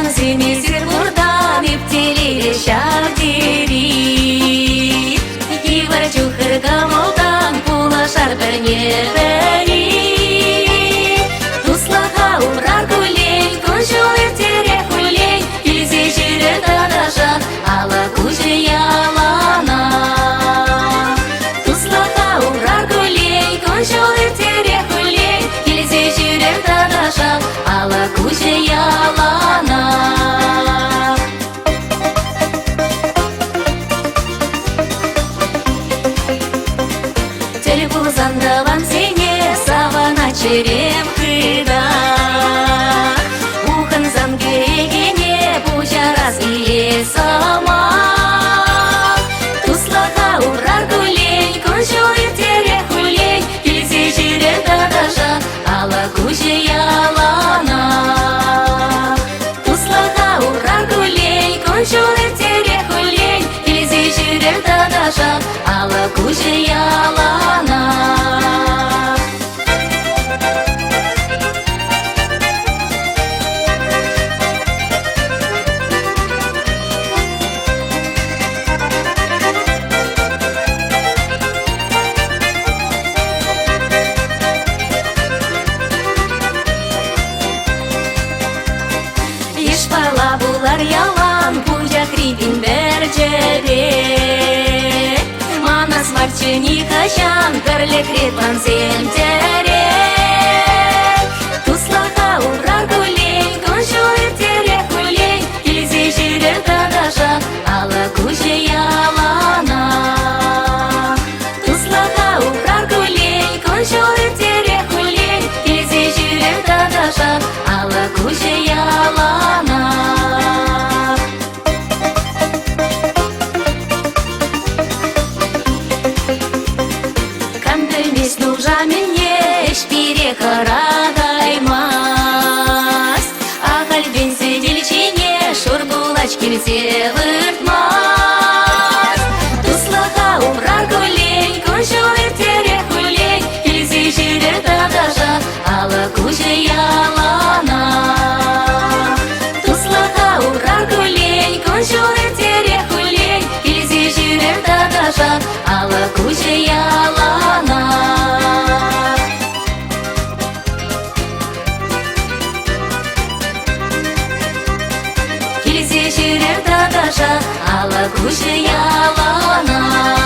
семизир бурдан иптелире шавдери Ивар чухыр камылдан пулашар бірне бәри Туслаға урар күлей күншыл ертере күлей Келсе жері тадашан ала күші ялана Туслаға урар күлей күншыл ертере күлей Келсе жері тадашан ала күші ялана Зандаван сене савана черем хыда Ухын зангегене пучарас иле сама Туслаға урар күлей күншыл ертере күлей Келсе жері тадаша ала күші ялана Туслаға урар күлей күншыл ертере күлей Келсе жері тадаша ала күші ялана Ишпала булар ялан пуя хрипин берджеде Манас марчыни хачан кырле крепан земтере Туслаға урар күлей күншыл ертере күлей Келсе жері тадаша ала күші ялана Туслаға урар күлей күншыл ертере күлей Келсе жері тадаша ала күші ялана Кандылмес нужа менне эшпире қарадаймас Ағалбен седелчене шур булач келсе выртмас Туслаға урар күлей күншыл ертере күлей Келсе жері тадаша ала күші ялана Туслаға урар күлей күншыл ертере күлей Келсе жері тадаша ала күші ялана Келсе жері тадаша ала күші ялана